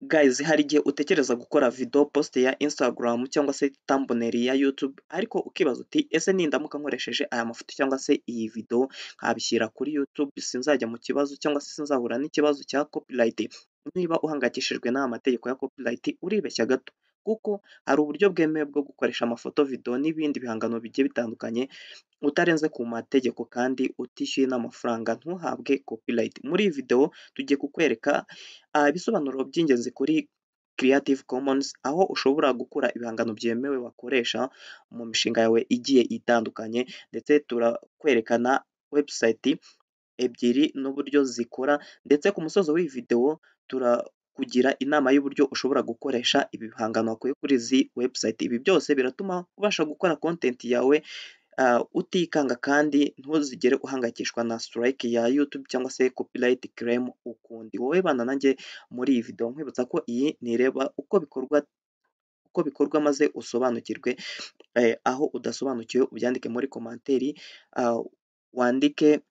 Guys, hari igihe utekereza gukora video post ya Instagram cyangwa se thumbnail ya YouTube ariko ukibaza uti ese nindamuka nkoresheje aya mafoto cyangwa se iyi video nkabishyira kuri YouTube sinzajya mu kibazo cyangwa se sinzahura n'ikibazo cya copyright? Niba uhangayikishijwe n'aya mategeko ya copyright uribeshya gato, kuko hari uburyo bwemewe bwo gukoresha amafoto, video n'ibindi bihangano bigiye bitandukanye utarenze ku mategeko kandi utishyuye n'amafaranga ntuhabwe copyright. Muri iyi video tugiye kukwereka ibisobanuro by'ingenzi kuri Creative Commons, aho ushobora gukora ibihangano byemewe wakoresha mu mishinga yawe igiye itandukanye, ndetse turakwerekana website ebyiri n'uburyo zikora, ndetse ku musozo w'iyi video turakugira inama y'uburyo ushobora gukoresha ibi bihangano wakuye kuri izi website. Ibi byose biratuma ubasha gukora content yawe utikanga kandi ntuzigere uhangayikishwa na strike ya YouTube cyangwa se copyright claim ukundi. Wowe bana nanjye muri iyi video nkwibutsa ko iyi nireba uko bikorwa maze usobanukirwe, aho udasobanukiwe ubyandike muri komanteri, wandike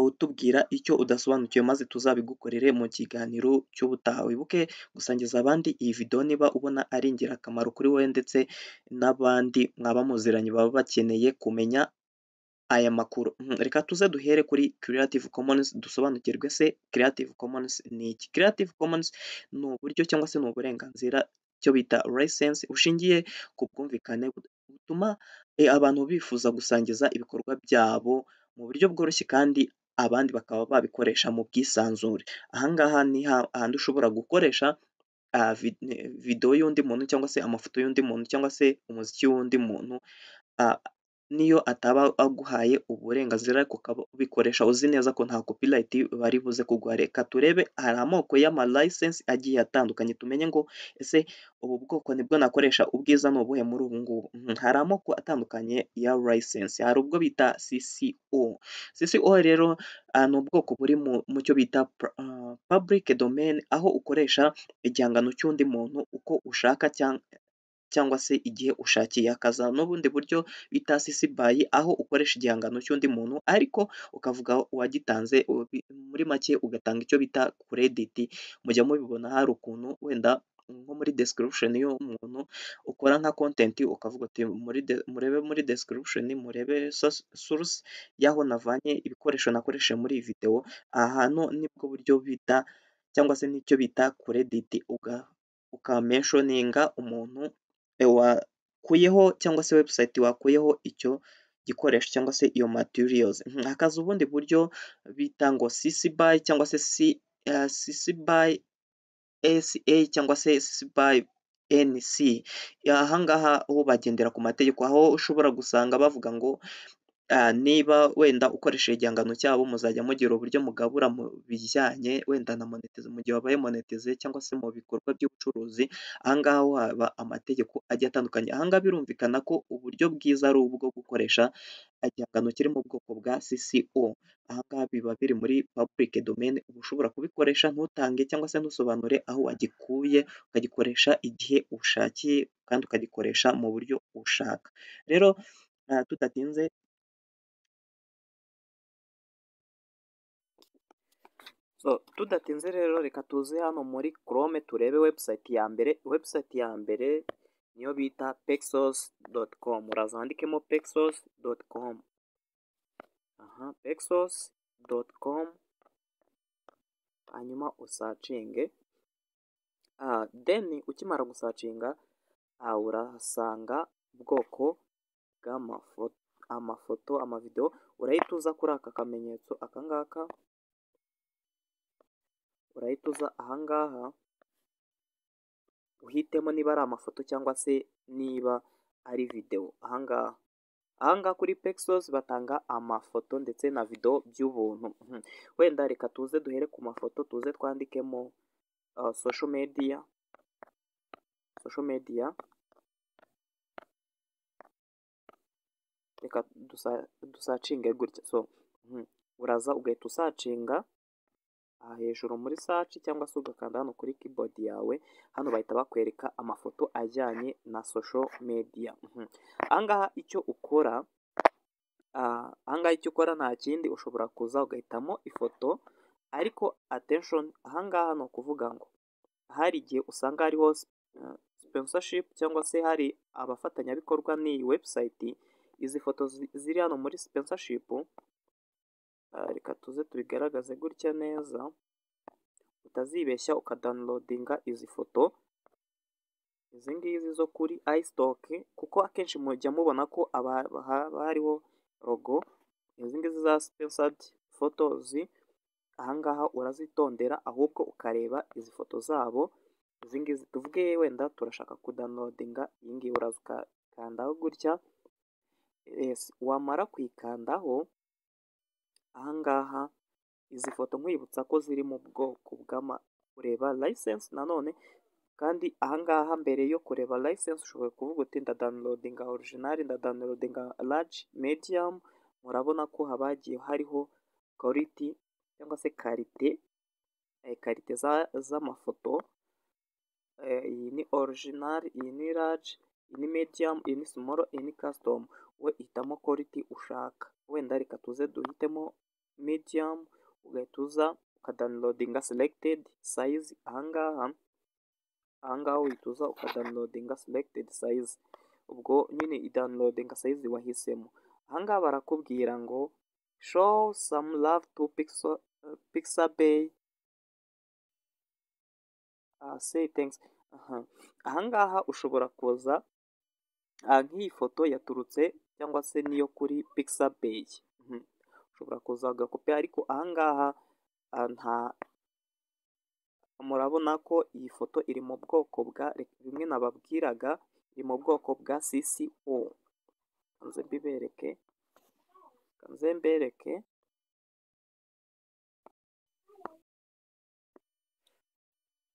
utubwira icyo udasobanukiwe maze tuzabigukorere mu kiganiro cy'ubutaha. Wibuke gusangiza abandi iyi video niba ubona ari ingirakamaro kuri wowe ndetse n'abandi mwaba muziranye baba bakeneye kumenya aya makuru. Reka tuze duhere kuri Creative Commons dusobanukirwe se Creative Commons ni iki? Creative Commons ni uburyo cyangwa se ni uburenganzira icyo bita license bushingiye ku bwumvikane butuma abantu bifuza gusangiza ibikorwa byabo mu buryo bworoshye kandi abandi bakaba babikoresha mu bwisanzure. Aha ngaha ni hahandi ushobora gukoresha video y'undi muntu cyangwa se amafoto y'undi muntu cyangwa se umuziki w'undi muntu, niyo ataba aguhaye uburenganzira ariko ukaba ubikoresha uzi neza ko nta copyright bari buze kuguha. Reka turebe, hari amoko y'ama license agiye atandukanye tumenye ngo ese ubu bwoko nibwo nakoresha, ubwiza ni ubuhe muri ubu ngubu. Hari amoko atandukanye ya license, hari ubwo bita CCO. CCO rero ni ubwoko buri mu cyo bita public domain, aho ukoresha igihangano cy'undi muntu uko ushaka cyangwa se igihe ushakiye. Hakaza n'ubundi buryo bita CC BY, aho ukoresha igihangano cy'undi muntu ariko ukavuga uwagitanze, muri make ugatanga icyo bita credit. Mujya mubibona hari ukuntu wenda nko muri description y'umuntu ukora nka content ukavuga uti murebe muri description, murebe source y'aho navanye ibikoresho nakoresheje muri iyi video. Aha hantu nibwo buryo bita cyangwa se nicyo bita credit, ukamentioninga umuntu wakuyeho cyangwa se website wakuyeho icyo gikoresho cyangwa se iyo materials. Hakaza ubundi buryo bita ngo CC BY cyangwa se CC BY SA cyangwa se CC BY NC. Aha ngaha ho bagendera ku mategeko, aho ushobora gusanga bavuga ngo niba wenda ukoresheje igihangano cyabo muzajya mugira uburyo mugabura mu bijyanye wenda na monetize mu gihe wabaye monetize cyangwa se mu bikorwa by'ubucuruzi. Aha ngaha ho haba amategeko agiye atandukanye. Aha ngaha birumvikana ko uburyo bwiza ari ubwo gukoresha igihangano kiri mu bwoko bwa CCO. Aha ngaha biba biri muri public domain, uba ushobora kubikoresha ntutange cyangwa se ntusobanure aho wagikuye, ukagikoresha igihe ushakiye kandi ukagikoresha mu buryo ushaka. Rero tudatinze rero reka tuze hano muri Chrome turebe website ya mbere. Website ya mbere niyo bita pexels.com. uraza wandikemo pexels.com. pexels.com, hanyuma usacinge. Then ukimara gusacinga urahasanga ubwoko bw'amafoto, amavideo. Urahita uza kuri aka kamenyetso aka ngaka, urahita uza aha ngaha uhitemo niba ari amafoto cyangwa se niba ari video. Aha ngaha kuri Pexels batanga amafoto ndetse na video by'ubuntu. Wenda reka tuze duhere ku mafoto, tuze twandikemo social media. Reka dusacinge gutya. Uraza ugahita usacinga hejuru muri search cyangwa se ugakanda hano kuri keyboard yawe. Hano bahita bakwereka amafoto ajyanye na social media. Ahangaha icyo ukora nta kindi, ushobora kuza ugahitamo ifoto, ariko attention, ahangaha ni ukuvuga ngo hari igihe usanga hariho sponsorship cyangwa se hari abafatanyabikorwa n'iyi website. Izi foto ziri hano muri sponsorship, reka tuze tubigaragaze gutya neza utazibeshya ukadownloadinga izi foto. Izi ngizi zo kuri iStock, kuko akenshi mujya mubona ko haba hariho logo. Izi ngizi za sponsored photos, ahangaha urazitondera ahubwo ukareba izi foto zabo. Izi ngizi tuvuge wenda turashaka kudownloadinga iyi ngiyi, uraza ukakandaho gutya. Wamara kuyikandaho, ahangaha izi foto nkwibutsa ko ziri mu bwoko kureba license nanone. Kandi ahangaha mbere yo kureba license ushobora kuvuga uti ndadownloadinga original, ndadownloadinga large, medium. Murabona ko habagiye hariho quality cyangwa se karite z'amafoto. Iyi ni original, iyi ni large, iyi ni medium, iyi ni small, iyi ni custom. We hitamo quality ushaka. Wenda reka tuze duhitemo medium, ugahita uza ukadownloadinga selected size. Ahangaha uhita uza ukadownloadinga selected size, ubwo nyine idownloadinga size wahisemo. Ahangaha barakubwira ngo show some love to Pixabay, say thanks. Ahangaha ushobora kuza nk'iyi foto yaturutse cyangwa se niyo kuri Pixabay, ushobora kuza ugakopi. Ariko ahangaha murabona ko iyi foto iri mu bwoko bwa bimwe nababwiraga, iri mu bwoko bwa CC-O. Kanze mbereke.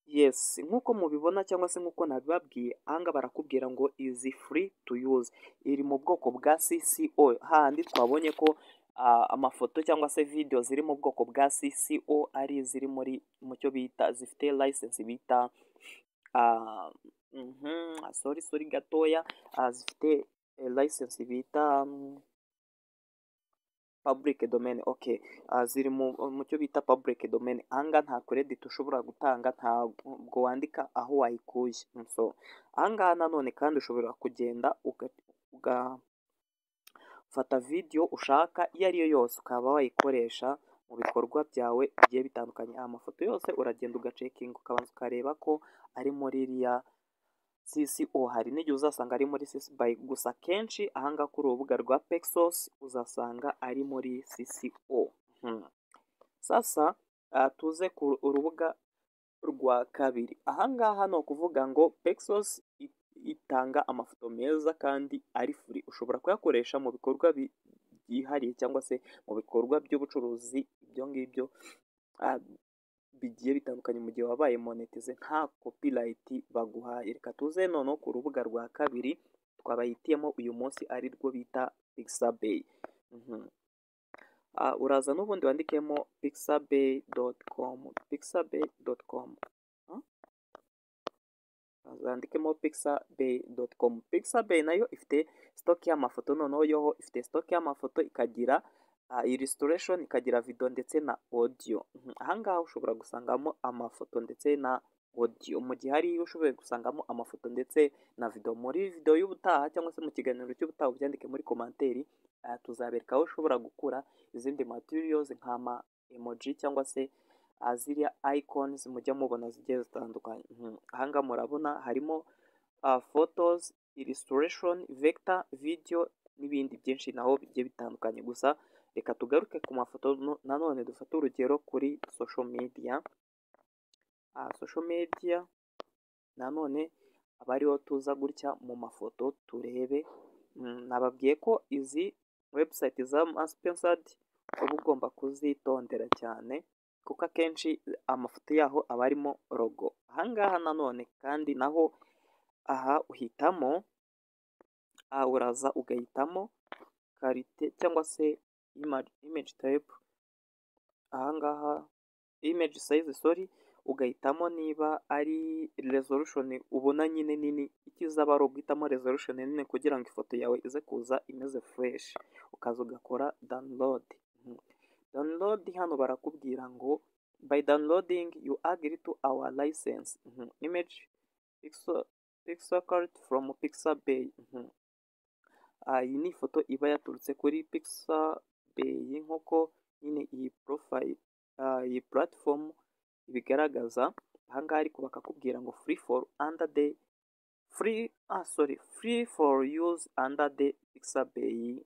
Yes, nk'uko mubibona cyangwa se nk'uko nabibabwiye, ahangaha barakubwira ngo is free to use. Iri mu bwoko bwa CC-O, hahandi twabonye ko amafoto cyangwa se video ziri mu bwoko bwa CC-O ari ziri mu cyo bita zifite license bita sorry gatoya, zifite license bita public domain. Okay, ziri mu cyo bita public domain. Ahangaha nta credit ushobora gutanga, ntabwo wandika aho wayikuye. So ahangaha nanone kandi ushobora kugenda ugafata video ushaka iyo ari yo yose, ukaba wayikoresha mu bikorwa byawe bigiye bitandukanye. Amafoto yose uragenda ugacekinga, ukabanza ukareba ko ari muri iriya CC-O. Hari n'igihe uzasanga ari muri CC-BY, gusa kenshi ahangaha kuri urubuga rwa Pexels uzasanga ari muri CC-O. Sasa tuze ku urubuga rwa kabiri. Ahangaha ni ukuvuga ngo Pexels itanga amafoto meza kandi ari free. Ushobora kuyakoresha mu bikorwa byihariye cyangwa se mu bikorwa by'ubucuruzi, ibyo ngibyo bigiye bitandukanye mu gihe wabaye monetize nta copyright baguhaye. Reka tuze noneho ku rubuga rwa kabiri twabayitiyemo uyu munsi, ari rwo bita Pixabay. Uraza n'ubundi wandikemo pixabay.com, wandikemo pixabay.com. Pixabay nayo ifite stock y'amafoto, noneho yoho ifite stock y'amafoto, ikagira illustration, ikagira video ndetse na audio. Ahangaha ushobora gusangamo amafoto ndetse na audio, mu gihe hariyo ushoboye gusangamo amafoto ndetse na video. Muri video y'ubutaha cyangwa se mu kiganiro cy'ubutaha ubyandike muri komanteri, tuzabereka aho ushobora gukura izindi materials nk'ama emoji cyangwa se ziriya icons mujya mubona zigiye zitandukanye. Ahangaha murabona harimo photos, illustration, vector, video n'ibindi byinshi naho bigiye bitandukanye. Gusa reka tugaruke ku mafoto nanone, dufate urugero kuri social media. Nanone aba ariho tuza gutya mu mafoto turebe. Nababwiye ko izi website za sponsored uba ugomba kuzitondera cyane, kuko akenshi amafoto yaho aba arimo logo. Ahangaha nanone kandi naho uhitamo, uraza ugahitamo karite cyangwa se image type. Ahangaha image size, ugahitamo niba ari resolution ubona nyine nini. Ikiza aba ari uguhitamo resolution nini kugira ngo ifoto yawe ize kuza imeze fresh, ukaza ugakora download. Hano barakubwira ngo by downloading you agree to our license. Image Pixelcart from Pixabay. Iyi ni ifoto iba yaturutse kuri Pixabay nk'uko nyine iyi platform ibigaragaza. Ahangaha ariko bakakubwira ngo free for use under the Pixabay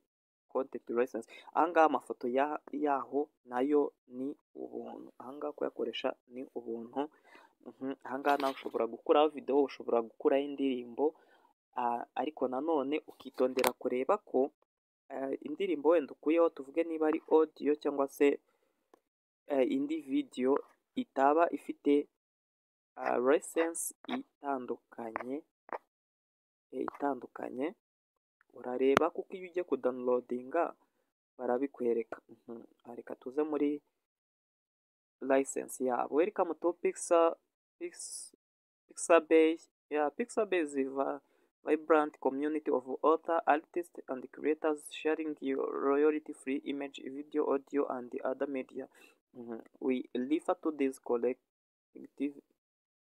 content license. Ahangaha amafoto yaho nayo ni ubuntu, ahangaha kuyakoresha ni ubuntu. Ahangaha nawe ushobora gukuraho video, ushobora gukuraho indirimbo, ariko nanone ukitondera kureba ko indirimbo wenda ukuyeho, tuvuge niba ari audio cyangwa se indi video, itaba ifite license itandukanye. Urareba kuko iyo ugiye kudownloadinga barabikwereka. Reka tuze muri license yabo. Welcome to Pixabay. Pixabay is a vibrant community of authors, artists, and creators sharing your royalty-free image, video, audio, and other media. We refer to this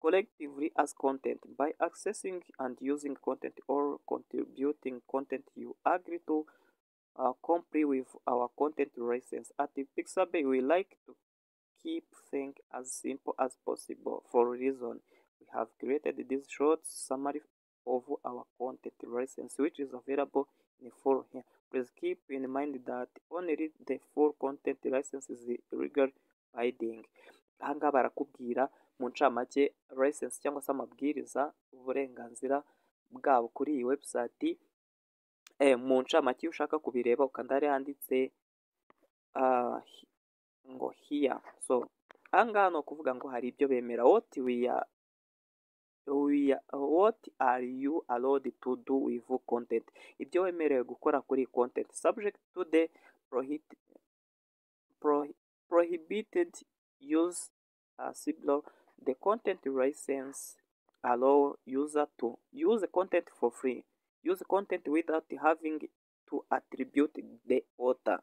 collectively as content. By accessing and using content or contributing content, you agree to comply with our content license. At Pixabay, we like to keep things as simple as possible. For reason, we have created this short summary of our content license, which is available in full here. Please keep in mind that only the full content license is legal binding. Ahangaha barakubwira mu ncamake license cyangwa se amabwiriza, uburenganzira bwabo kuri iyi website. Mu ncamake iyo ushaka kubireba ukanda hari handitse ngo here. So ahangaha ni ukuvuga ngo hari ibyo bemera. What are you allowed to do with content? Ibyo wemerewe gukora kuri content, subject to the prohibited use. The content license allow user to use content for free, use content without having to attribute the author.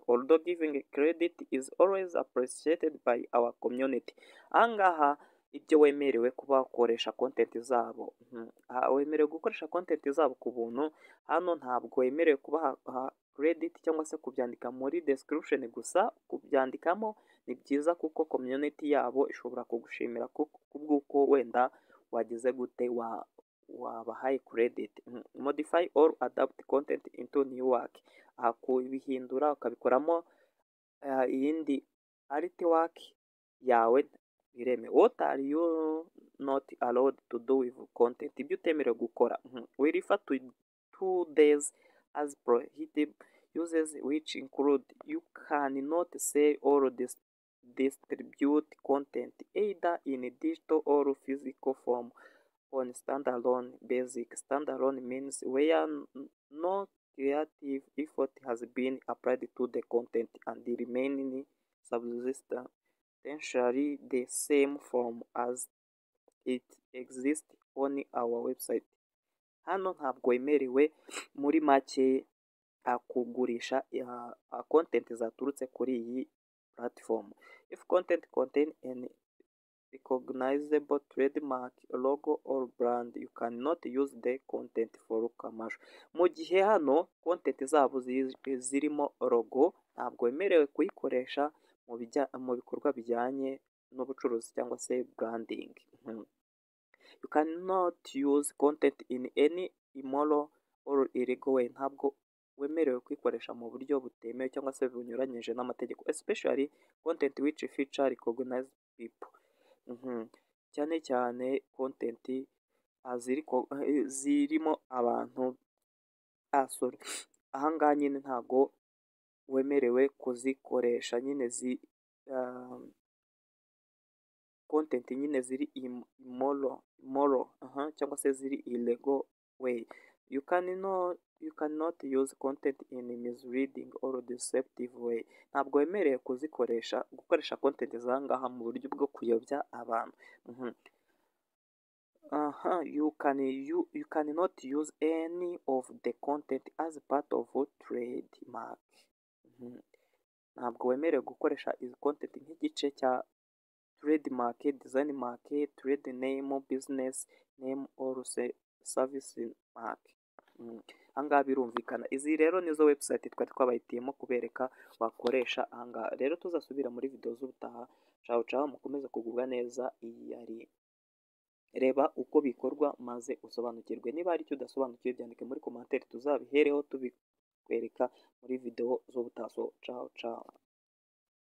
Although giving credit is always appreciated by our community. Ahangaha ibyo wemerewe kuba wakoresha content zabo, wemerewe gukoresha content zabo ku buntu. Hano ntabwo wemerewe kubaha credit cyangwa se kubyandika muri description gusa. Kubyandikamo ni byiza kuko community yabo ishobora kugushimira kubw'uko wenda wagize gute wabahaye credit. Modify or adapt content into new work. Kubihindura ukabikoramo iyindi artwork yawe bireme. What are you not allowed to do with content? Ibyo utemerewe gukora. We refer to 2 days as prohibited uses, which include you cannot sell or distribute content either in digital or physical form on standalone basis. Standalone means where no creative effort has been applied to the content and the remaining substantially the same form as it exists on our website. Hano ntabwo wemerewe muri make kugurisha content zaturutse kuri iyi platform. If content contain any recognizable trademark, logo or brand, you cannot use the content for commercial. Mu gihe hano content zabo zirimo logo, ntabwo wemerewe kuyikoresha mu bikorwa bijyanye n'ubucuruzi cyangwa se branding. You cannot use content in any immoral or illegal way. Ntabwo wemerewe kwikoresha mu buryo butemewe cyangwa se bunyuranyije n'amategeko, especially content which feature recognized people. Cyane cyane content zirimo abantu. Ahangaha nyine ntabwo wemerewe kuzikoresha nyine content nyine ziri immoral cyangwa se ziri illegal way. You cannot use content in misleading or deceptive way. Ntabwo wemerewe gukoresha content zangaha mu buryo bwo kuyobya abantu. You cannot use any of the content as part of a trademark. ntabwo wemerewe gukoresha izi content nk'igice cya trademark, design mark, trade name, business name or service mark. Ahangaha birumvikana. Izi rero nizo website twari twabahitiyemo kubereka wakoresha ahangaha. Rero tuzasubira muri video z'ubutaha. Ciao ciao, mukomeze kugubwa neza. Iyi yari reba uko bikorwa maze usobanukirwe. Niba hari icyo udasobanukiwe byandike muri commentaire tuzabihereho tubikwereka muri video z'ubutaha. Ciao ciao.